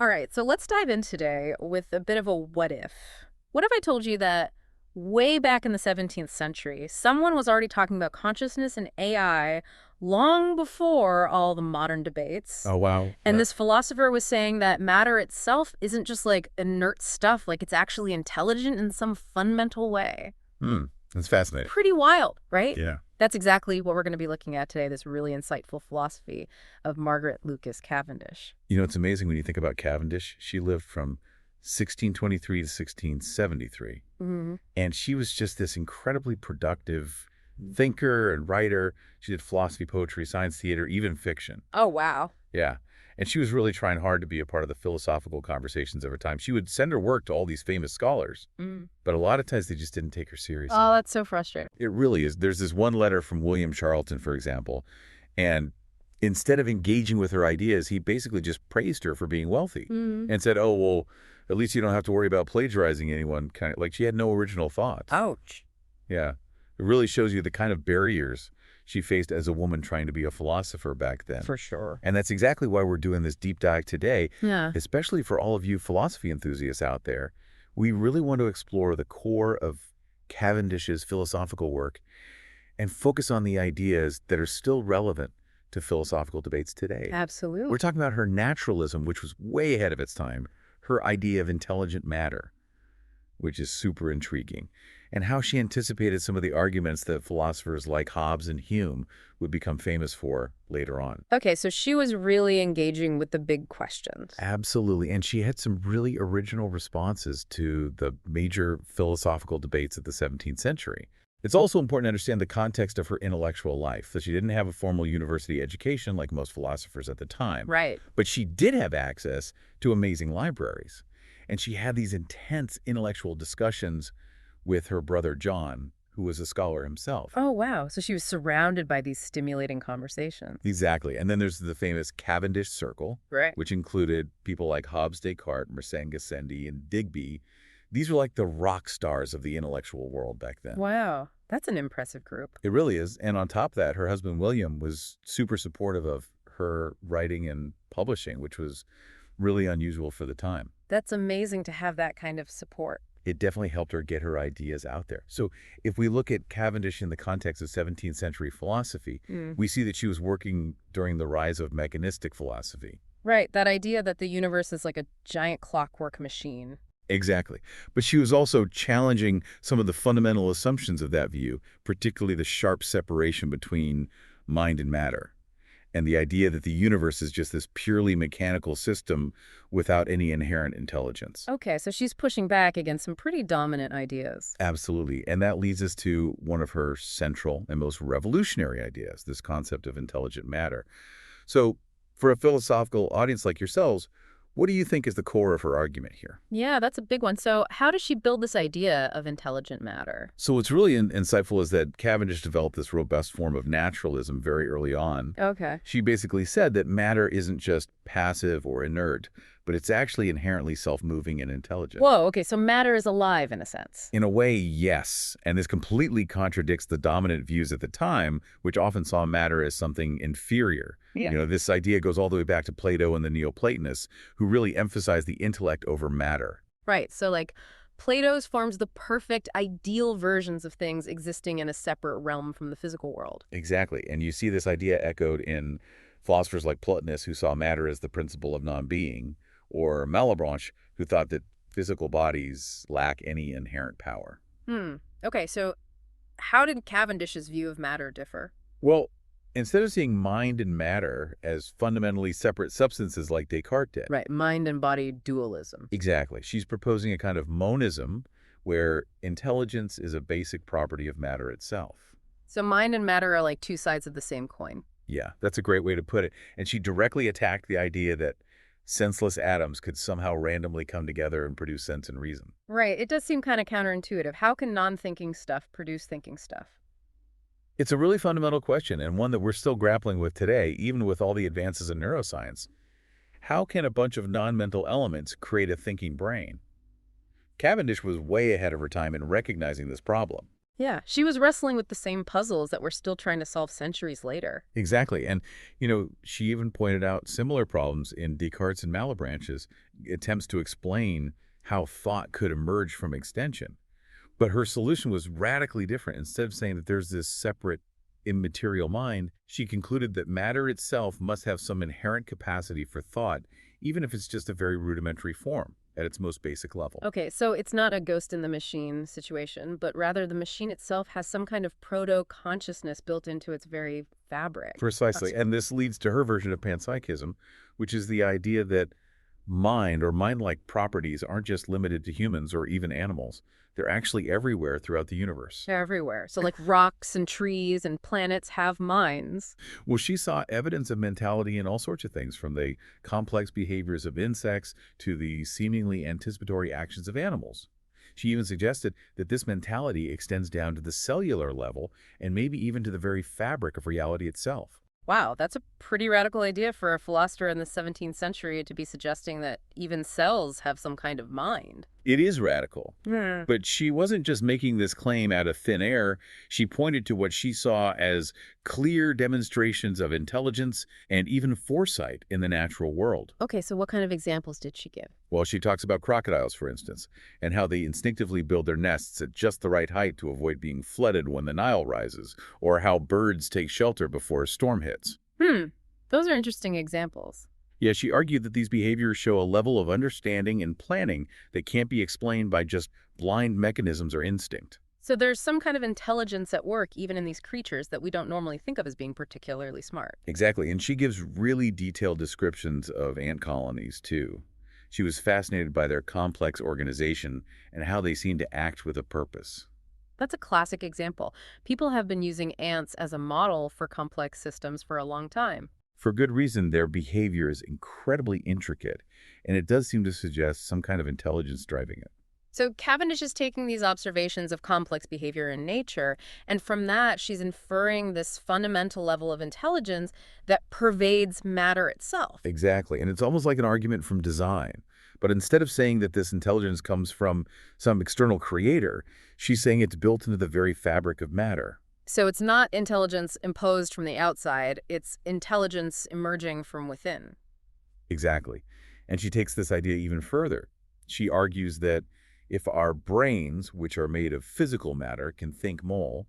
All right, so let's dive in today with a bit of a what if. What if I told you that way back in the 17th century, someone was already talking about consciousness and AI long before all the modern debates? Oh, wow. And Yeah. this philosopher was saying that matter itself isn't just like inert stuff, like it's actually intelligent in some fundamental way. Hmm. That's fascinating. Pretty wild, right? Yeah. That's exactly what we're going to be looking at today, this really insightful philosophy of Margaret Lucas Cavendish. It's amazing when you think about Cavendish. She lived from 1623 to 1673. Hmm. And she was just this incredibly productive thinker and writer. She did philosophy, poetry, science, theater, even fiction. Oh, wow. Yeah. And she was really trying hard to be a part of the philosophical conversations of her time. She would send her work to all these famous scholars, Mm. but a lot of times they just didn't take her seriously. Oh, that's so frustrating. It really is. There's this one letter from William Charlton, for example, and instead of engaging with her ideas, he basically just praised her for being wealthy Mm. and said, oh, well, at least you don't have to worry about plagiarizing anyone. Kind of like she had no original thoughts. Ouch. Yeah. It really shows you the kind of barriers she faced as a woman trying to be a philosopher back then. For sure. And that's exactly why we're doing this deep dive today, Yeah. especially for all of you philosophy enthusiasts out there. We really want to explore the core of Cavendish's philosophical work and focus on the ideas that are still relevant to philosophical debates today. Absolutely. We're talking about her naturalism, which was way ahead of its time, her idea of intelligent matter, which is super intriguing, and how she anticipated some of the arguments that philosophers like Hobbes and Hume would become famous for later on. Okay, so she was really engaging with the big questions. Absolutely. And she had some really original responses to the major philosophical debates of the 17th century. It's also important to understand the context of her intellectual life, that she didn't have a formal university education like most philosophers at the time. Right. But she did have access to amazing libraries. And she had these intense intellectual discussions with her brother John, who was a scholar himself. Oh, wow. So she was surrounded by these stimulating conversations. Exactly. And then there's the famous Cavendish Circle, Right. which included people like Hobbes, Descartes, Mersenne, Gassendi, and Digby. These were like the rock stars of the intellectual world back then. Wow. That's an impressive group. It really is. And on top of that, her husband William was super supportive of her writing and publishing, which was really unusual for the time. That's amazing to have that kind of support. It definitely helped her get her ideas out there. So if we look at Cavendish in the context of 17th century philosophy, Mm. we see that she was working during the rise of mechanistic philosophy. Right. That idea that the universe is like a giant clockwork machine. Exactly. But she was also challenging some of the fundamental assumptions of that view, particularly the sharp separation between mind and matter, and the idea that the universe is just this purely mechanical system without any inherent intelligence. Okay, so she's pushing back against some pretty dominant ideas. Absolutely. And that leads us to one of her central and most revolutionary ideas, this concept of intelligent matter. So for a philosophical audience like yourselves, what do you think is the core of her argument here? Yeah, that's a big one. So how does she build this idea of intelligent matter? So what's really insightful is that Cavendish developed this robust form of naturalism very early on. Okay. She basically said that matter isn't just passive or inert, but it's actually inherently self-moving and intelligent. Whoa, okay, so matter is alive in a sense. In a way, yes. And this completely contradicts the dominant views at the time, which often saw matter as something inferior. Yeah. This idea goes all the way back to Plato and the Neoplatonists, who really emphasized the intellect over matter. Right, so like Plato's forms the perfect, ideal versions of things existing in a separate realm from the physical world. Exactly. And you see this idea echoed in philosophers like Plotinus, who saw matter as the principle of non-being, or Malebranche, who thought that physical bodies lack any inherent power. Okay, so how did Cavendish's view of matter differ? Well, instead of seeing mind and matter as fundamentally separate substances like Descartes did. Right, mind and body dualism. Exactly. She's proposing a kind of monism where intelligence is a basic property of matter itself. So mind and matter are like two sides of the same coin. Yeah, that's a great way to put it. And she directly attacked the idea that senseless atoms could somehow randomly come together and produce sense and reason. Right, it does seem kind of counterintuitive. How can non-thinking stuff produce thinking stuff? It's a really fundamental question, and one that we're still grappling with today, even with all the advances in neuroscience. How can a bunch of non-mental elements create a thinking brain? Cavendish was way ahead of her time in recognizing this problem. Yeah, she was wrestling with the same puzzles that we're still trying to solve centuries later. Exactly. And, she even pointed out similar problems in Descartes and Malebranche's attempts to explain how thought could emerge from extension. But her solution was radically different. Instead of saying that there's this separate immaterial mind, she concluded that matter itself must have some inherent capacity for thought, even if it's just a very rudimentary form at its most basic level. Okay, so it's not a ghost in the machine situation, but rather the machine itself has some kind of proto-consciousness built into its very fabric. Precisely. And this leads to her version of panpsychism, which is the idea that mind or mind-like properties aren't just limited to humans or even animals. They're actually everywhere throughout the universe. They're everywhere. So like rocks and trees and planets have minds. Well, she saw evidence of mentality in all sorts of things, from the complex behaviors of insects to the seemingly anticipatory actions of animals. She even suggested that this mentality extends down to the cellular level and maybe even to the very fabric of reality itself. Wow, that's a pretty radical idea for a philosopher in the 17th century to be suggesting that even cells have some kind of mind. It is radical. Hmm. But she wasn't just making this claim out of thin air. She pointed to what she saw as clear demonstrations of intelligence and even foresight in the natural world. Okay, so what kind of examples did she give? Well, she talks about crocodiles, for instance, and how they instinctively build their nests at just the right height to avoid being flooded when the Nile rises, or how birds take shelter before a storm hits. Hmm, those are interesting examples. Yeah, she argued that these behaviors show a level of understanding and planning that can't be explained by just blind mechanisms or instinct. So there's some kind of intelligence at work even in these creatures that we don't normally think of as being particularly smart. Exactly, and she gives really detailed descriptions of ant colonies, too. She was fascinated by their complex organization and how they seem to act with a purpose. That's a classic example. People have been using ants as a model for complex systems for a long time. For good reason, their behavior is incredibly intricate, and it does seem to suggest some kind of intelligence driving it. So Cavendish is taking these observations of complex behavior in nature, and from that, she's inferring this fundamental level of intelligence that pervades matter itself. Exactly, and it's almost like an argument from design. But instead of saying that this intelligence comes from some external creator, she's saying it's built into the very fabric of matter. So it's not intelligence imposed from the outside, it's intelligence emerging from within. Exactly. And she takes this idea even further. She argues that if our brains, which are made of physical matter, can think more,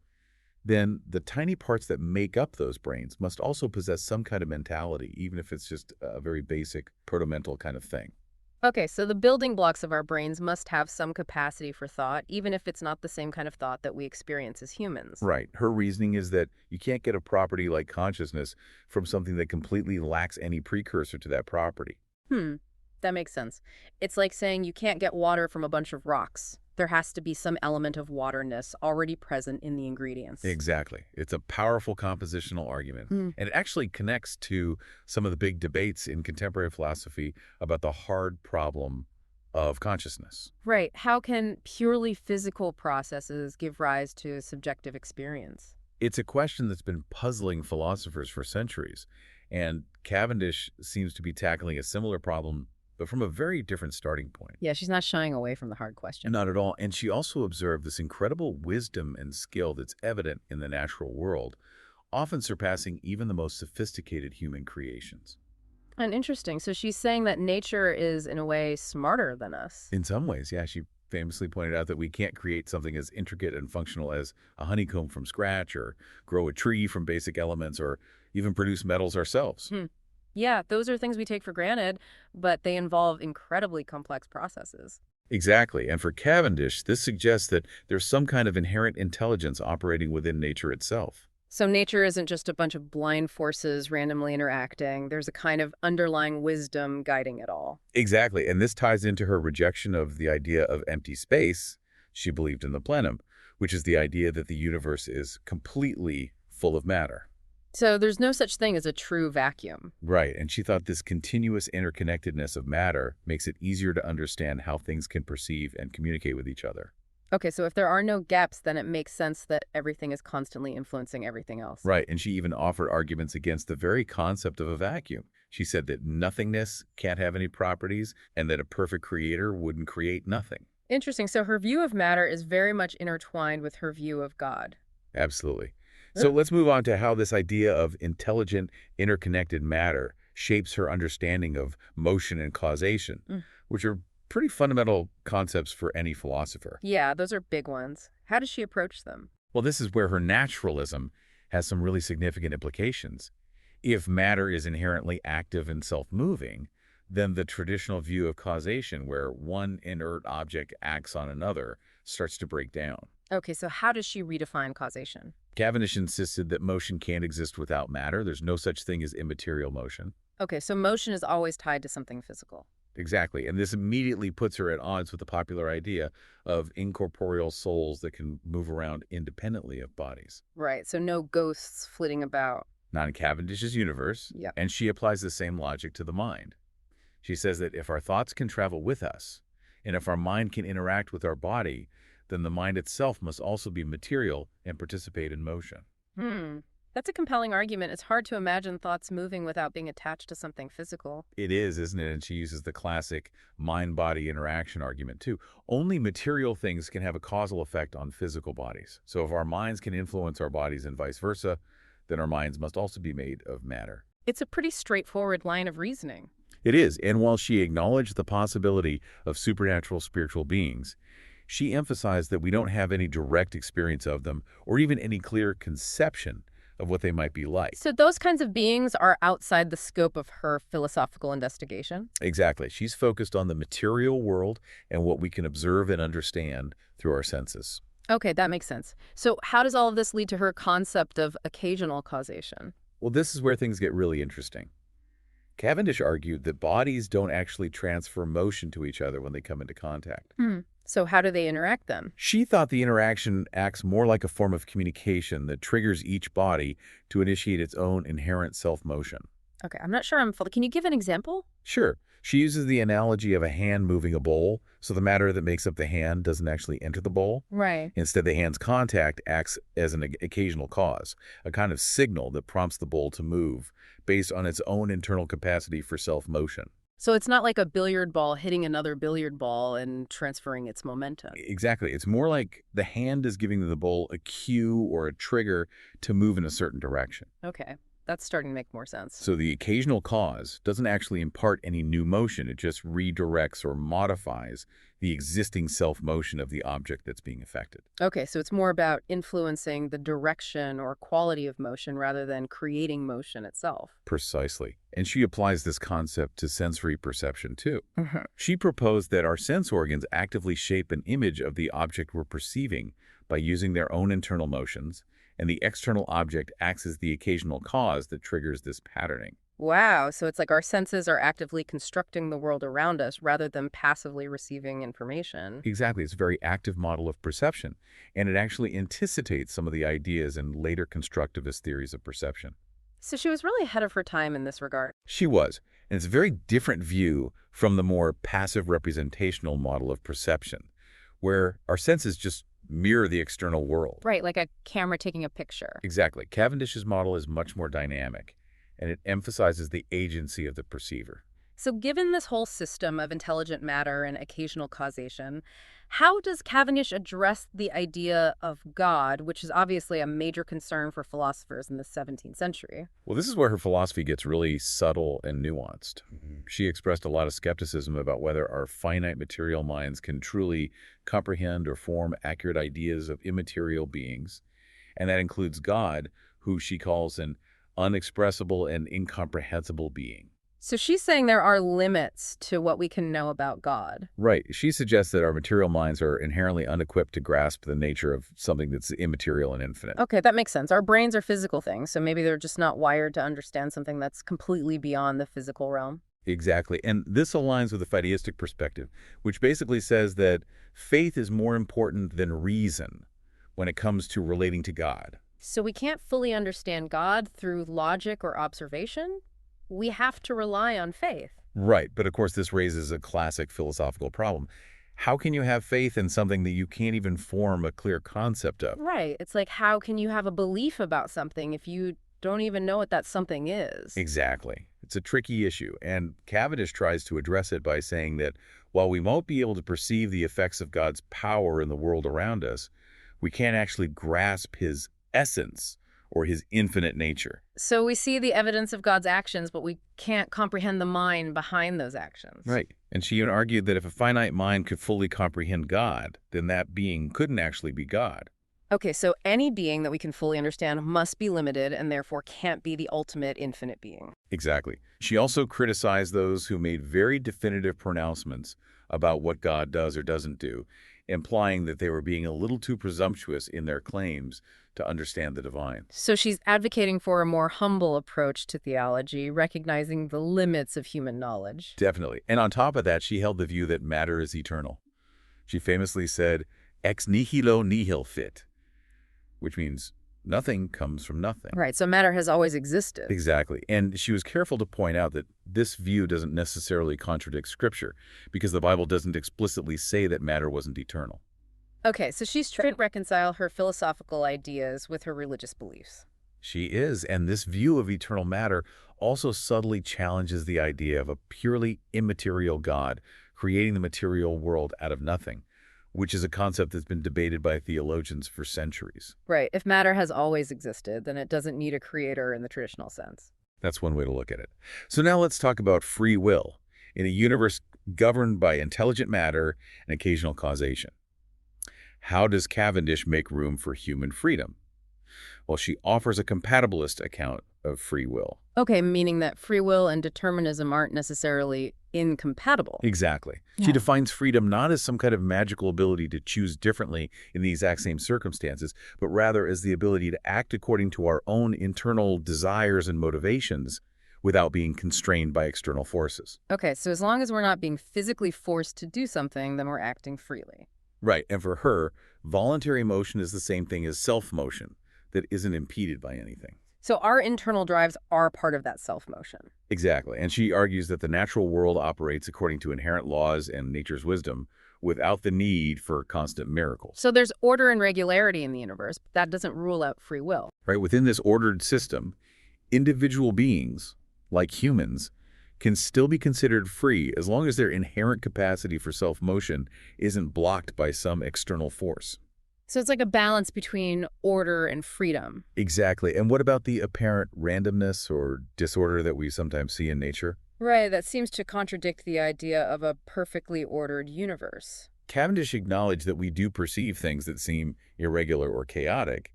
then the tiny parts that make up those brains must also possess some kind of mentality, even if it's just a very basic proto-mental kind of thing. Okay, so the building blocks of our brains must have some capacity for thought, even if it's not the same kind of thought that we experience as humans. Right. Her reasoning is that you can't get a property like consciousness from something that completely lacks any precursor to that property. Hmm, that makes sense. It's like saying you can't get water from a bunch of rocks. There has to be some element of waterness already present in the ingredients. Exactly. It's a powerful compositional argument. Hmm. And it actually connects to some of the big debates in contemporary philosophy about the hard problem of consciousness. Right. How can purely physical processes give rise to subjective experience? It's a question that's been puzzling philosophers for centuries. And Cavendish seems to be tackling a similar problem, but from a very different starting point. Yeah, she's not shying away from the hard question. Not at all. And she also observed this incredible wisdom and skill that's evident in the natural world, often surpassing even the most sophisticated human creations. And interesting. So she's saying that nature is, in a way, smarter than us. In some ways, yeah, she famously pointed out that we can't create something as intricate and functional as a honeycomb from scratch, or grow a tree from basic elements, or even produce metals ourselves. Hmm. Yeah, those are things we take for granted, but they involve incredibly complex processes. Exactly. And for Cavendish, this suggests that there's some kind of inherent intelligence operating within nature itself. So nature isn't just a bunch of blind forces randomly interacting. There's a kind of underlying wisdom guiding it all. Exactly. And this ties into her rejection of the idea of empty space. She believed in the plenum, which is the idea that the universe is completely full of matter. So there's no such thing as a true vacuum. Right. And she thought this continuous interconnectedness of matter makes it easier to understand how things can perceive and communicate with each other. Okay, so if there are no gaps, then it makes sense that everything is constantly influencing everything else. Right. And she even offered arguments against the very concept of a vacuum. She said that nothingness can't have any properties and that a perfect creator wouldn't create nothing. Interesting. So her view of matter is very much intertwined with her view of God. Absolutely. So let's move on to how this idea of intelligent, interconnected matter shapes her understanding of motion and causation, Mm. which are pretty fundamental concepts for any philosopher. Yeah, those are big ones. How does she approach them? Well, this is where her naturalism has some really significant implications. If matter is inherently active and self-moving, then the traditional view of causation, where one inert object acts on another, starts to break down. Okay, so how does she redefine causation? Cavendish insisted that motion can't exist without matter. There's no such thing as immaterial motion. Okay, so motion is always tied to something physical. Exactly. And this immediately puts her at odds with the popular idea of incorporeal souls that can move around independently of bodies. Right, so no ghosts flitting about. Not in Cavendish's universe, Yep. and she applies the same logic to the mind. She says that if our thoughts can travel with us, and if our mind can interact with our body, then the mind itself must also be material and participate in motion. Hmm. That's a compelling argument. It's hard to imagine thoughts moving without being attached to something physical. It is, isn't it? And she uses the classic mind-body interaction argument, too. Only material things can have a causal effect on physical bodies. So if our minds can influence our bodies and vice versa, then our minds must also be made of matter. It's a pretty straightforward line of reasoning. It is, and while she acknowledged the possibility of supernatural spiritual beings, she emphasized that we don't have any direct experience of them or even any clear conception of what they might be like. So those kinds of beings are outside the scope of her philosophical investigation? Exactly. She's focused on the material world and what we can observe and understand through our senses. Okay, that makes sense. So how does all of this lead to her concept of occasional causation? Well, this is where things get really interesting. Cavendish argued that bodies don't actually transfer motion to each other when they come into contact. Hmm. So how do they interact then? She thought the interaction acts more like a form of communication that triggers each body to initiate its own inherent self-motion. Okay, I'm not sure I'm full. Can you give an example? Sure, she uses the analogy of a hand moving a bowl, so the matter that makes up the hand doesn't actually enter the bowl. Right. Instead, the hand's contact acts as an occasional cause, a kind of signal that prompts the bowl to move based on its own internal capacity for self-motion. So it's not like a billiard ball hitting another billiard ball and transferring its momentum. Exactly. It's more like the hand is giving the bowl a cue or a trigger to move in a certain direction. Okay, that's starting to make more sense. So the occasional cause doesn't actually impart any new motion. It just redirects or modifies the existing self-motion of the object that's being affected. Okay, so it's more about influencing the direction or quality of motion rather than creating motion itself. Precisely. And she applies this concept to sensory perception, too. Mhm. She proposed that our sense organs actively shape an image of the object we're perceiving by using their own internal motions, and the external object acts as the occasional cause that triggers this patterning. Wow, so it's like our senses are actively constructing the world around us rather than passively receiving information. Exactly. It's a very active model of perception, and it actually anticipates some of the ideas in later constructivist theories of perception. So she was really ahead of her time in this regard. She was, and it's a very different view from the more passive representational model of perception, where our senses just mirror the external world. Right, like a camera taking a picture. Exactly. Cavendish's model is much more dynamic, and it emphasizes the agency of the perceiver. So given this whole system of intelligent matter and occasional causation, how does Cavendish address the idea of God, which is obviously a major concern for philosophers in the 17th century? Well, this is where her philosophy gets really subtle and nuanced. She expressed a lot of skepticism about whether our finite material minds can truly comprehend or form accurate ideas of immaterial beings, and that includes God, who she calls an unexpressible and incomprehensible being. So she's saying there are limits to what we can know about God. Right. She suggests that our material minds are inherently unequipped to grasp the nature of something that's immaterial and infinite. Okay, that makes sense. Our brains are physical things, so maybe they're just not wired to understand something that's completely beyond the physical realm. Exactly. And this aligns with the fideistic perspective, which basically says that faith is more important than reason when it comes to relating to God. So we can't fully understand God through logic or observation? We have to rely on faith. Right. But of course, this raises a classic philosophical problem. How can you have faith in something that you can't even form a clear concept of? Right. It's like, how can you have a belief about something if you don't even know what that something is? Exactly. It's a tricky issue, and Cavendish tries to address it by saying that While we won't be able to perceive the effects of God's power in the world around us, we can't actually grasp his essence or his infinite nature. So we see the evidence of God's actions, but we can't comprehend the mind behind those actions. Right. And she even argued that if a finite mind could fully comprehend God, then that being couldn't actually be God. Okay, so any being that we can fully understand must be limited and therefore can't be the ultimate infinite being. Exactly. She also criticized those who made very definitive pronouncements about what God does or doesn't do, implying that they were being a little too presumptuous in their claims to understand the divine. So she's advocating for a more humble approach to theology, recognizing the limits of human knowledge. Definitely. And on top of that, she held the view that matter is eternal. She famously said, ex nihilo nihil fit, which means nothing comes from nothing. Right, so matter has always existed. Exactly. And she was careful to point out that this view doesn't necessarily contradict Scripture, because the Bible doesn't explicitly say that matter wasn't eternal. Okay, so she's trying to reconcile her philosophical ideas with her religious beliefs. She is, and this view of eternal matter also subtly challenges the idea of a purely immaterial God creating the material world out of nothing, which is a concept that's been debated by theologians for centuries. Right, if matter has always existed, then it doesn't need a creator in the traditional sense. That's one way to look at it. So now let's talk about free will in a universe governed by intelligent matter and occasional causation. How does Cavendish make room for human freedom? Well, she offers a compatibilist account of free will. Okay, meaning that free will and determinism aren't necessarily incompatible. Exactly. Yeah. She defines freedom not as some kind of magical ability to choose differently in the exact same circumstances, but rather as the ability to act according to our own internal desires and motivations without being constrained by external forces. Okay, so as long as we're not being physically forced to do something, then we're acting freely. Right, and for her, voluntary motion is the same thing as self-motion that isn't impeded by anything. So our internal drives are part of that self-motion. Exactly, and she argues that the natural world operates according to inherent laws and nature's wisdom without the need for constant miracles. So there's order and regularity in the universe, but that doesn't rule out free will. Right, within this ordered system, individual beings, like humans, can still be considered free as long as their inherent capacity for self-motion isn't blocked by some external force. So it's like a balance between order and freedom. Exactly. And what about the apparent randomness or disorder that we sometimes see in nature? Right, that seems to contradict the idea of a perfectly ordered universe. Cavendish acknowledged that we do perceive things that seem irregular or chaotic,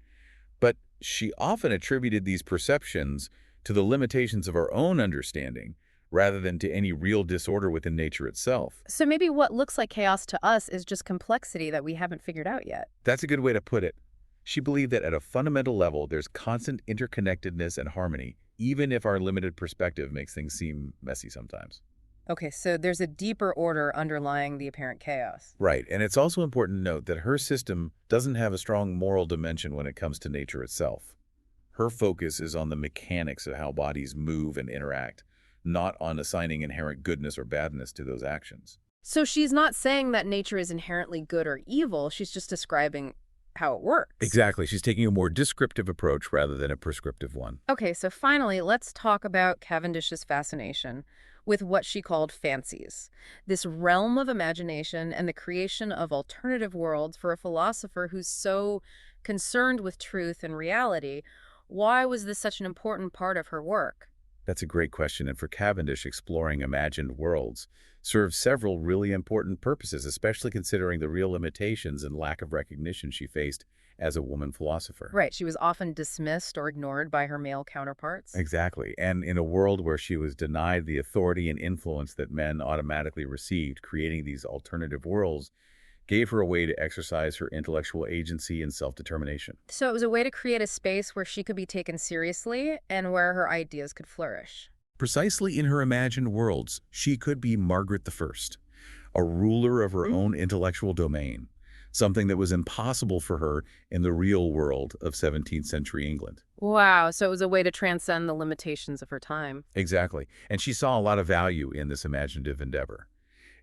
but she often attributed these perceptions to the limitations of our own understanding rather than to any real disorder within nature itself. So maybe what looks like chaos to us is just complexity that we haven't figured out yet. That's a good way to put it. She believed that at a fundamental level, there's constant interconnectedness and harmony, even if our limited perspective makes things seem messy sometimes. Okay, so there's a deeper order underlying the apparent chaos. Right, and it's also important to note that her system doesn't have a strong moral dimension when it comes to nature itself. Her focus is on the mechanics of how bodies move and interact, not on assigning inherent goodness or badness to those actions. So she's not saying that nature is inherently good or evil, she's just describing how it works. Exactly. She's taking a more descriptive approach rather than a prescriptive one. Okay, so finally, let's talk about Cavendish's fascination with what she called fancies, this realm of imagination and the creation of alternative worlds for a philosopher who's so concerned with truth and reality. Why was this such an important part of her work? That's a great question, and for Cavendish, exploring imagined worlds serves several really important purposes, especially considering the real limitations and lack of recognition she faced as a woman philosopher. Right, she was often dismissed or ignored by her male counterparts. Exactly, and in a world where she was denied the authority and influence that men automatically received, creating these alternative worlds gave her a way to exercise her intellectual agency and self-determination. So it was a way to create a space where she could be taken seriously and where her ideas could flourish. Precisely in her imagined worlds, she could be Margaret I, a ruler of her own intellectual domain, something that was impossible for her in the real world of 17th century England. Wow, so it was a way to transcend the limitations of her time. Exactly, and she saw a lot of value in this imaginative endeavor.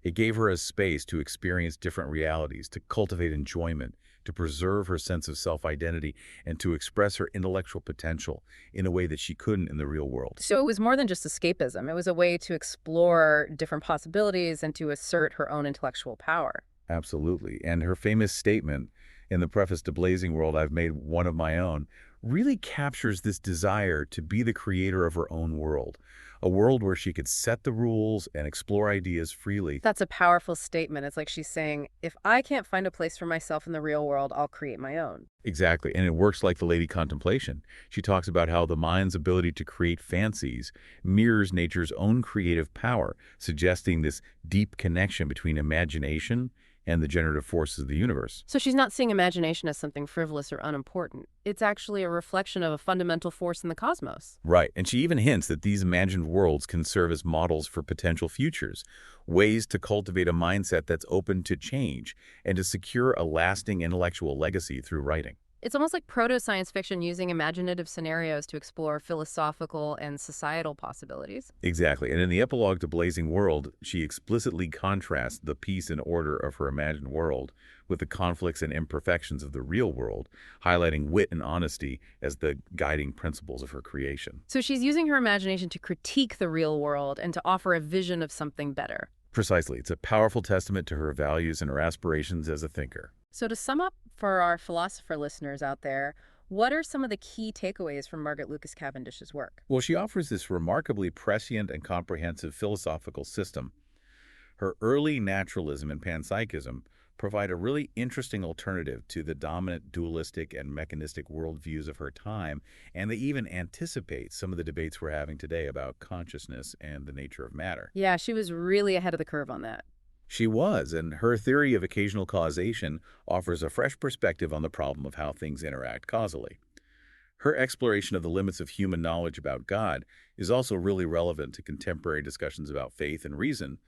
It gave her a space to experience different realities, to cultivate enjoyment, to preserve her sense of self-identity, and to express her intellectual potential in a way that she couldn't in the real world. So it was more than just escapism. It was a way to explore different possibilities and to assert her own intellectual power. Absolutely. And her famous statement in the preface to Blazing World, "I've made one of my own," really captures this desire to be the creator of her own world, a world where she could set the rules and explore ideas freely. That's a powerful statement. It's like she's saying, if I can't find a place for myself in the real world, I'll create my own. Exactly. And it works like the Lady Contemplation. She talks about how the mind's ability to create fancies mirrors nature's own creative power, suggesting this deep connection between imagination and the generative forces of the universe. So she's not seeing imagination as something frivolous or unimportant. It's actually a reflection of a fundamental force in the cosmos. Right, and she even hints that these imagined worlds can serve as models for potential futures, ways to cultivate a mindset that's open to change and to secure a lasting intellectual legacy through writing. It's almost like proto-science fiction using imaginative scenarios to explore philosophical and societal possibilities. Exactly, and in the epilogue to Blazing World, she explicitly contrasts the peace and order of her imagined world with the conflicts and imperfections of the real world, highlighting wit and honesty as the guiding principles of her creation. So she's using her imagination to critique the real world and to offer a vision of something better. Precisely, it's a powerful testament to her values and her aspirations as a thinker. So to sum up for our philosopher listeners out there, what are some of the key takeaways from Margaret Lucas Cavendish's work? Well, she offers this remarkably prescient and comprehensive philosophical system. Her early naturalism and panpsychism provide a really interesting alternative to the dominant dualistic and mechanistic worldviews of her time, and they even anticipate some of the debates we're having today about consciousness and the nature of matter. Yeah, she was really ahead of the curve on that. She was, and her theory of occasional causation offers a fresh perspective on the problem of how things interact causally. Her exploration of the limits of human knowledge about God is also really relevant to contemporary discussions about faith and reason,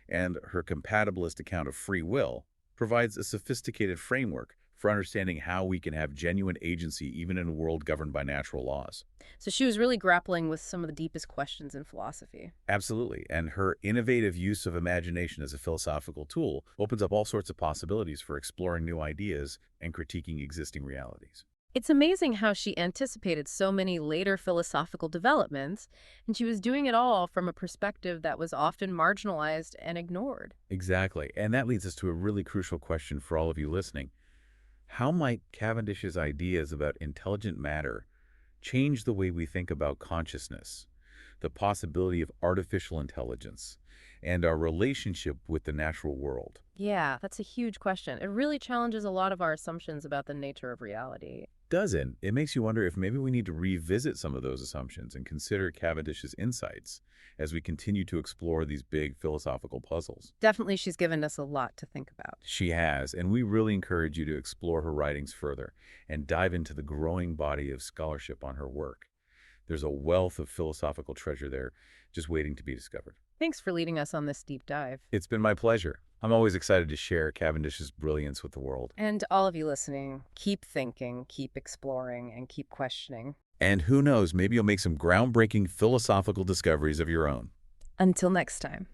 and her compatibilist account of free will provides a sophisticated framework for understanding how we can have genuine agency even in a world governed by natural laws. So she was really grappling with some of the deepest questions in philosophy. Absolutely, and her innovative use of imagination as a philosophical tool opens up all sorts of possibilities for exploring new ideas and critiquing existing realities. It's amazing how she anticipated so many later philosophical developments, and she was doing it all from a perspective that was often marginalized and ignored. Exactly, and that leads us to a really crucial question for all of you listening. How might Cavendish's ideas about intelligent matter change the way we think about consciousness, the possibility of artificial intelligence, and our relationship with the natural world? Yeah, that's a huge question. It really challenges a lot of our assumptions about the nature of reality. Doesn't it makes you wonder if maybe we need to revisit some of those assumptions and consider Cavendish's insights as we continue to explore these big philosophical puzzles. Definitely, she's given us a lot to think about. She has, and we really encourage you to explore her writings further and dive into the growing body of scholarship on her work. There's a wealth of philosophical treasure there just waiting to be discovered. Thanks for leading us on this deep dive. It's been my pleasure. I'm always excited to share Cavendish's brilliance with the world. And to all of you listening, keep thinking, keep exploring, and keep questioning. And who knows, maybe you'll make some groundbreaking philosophical discoveries of your own. Until next time.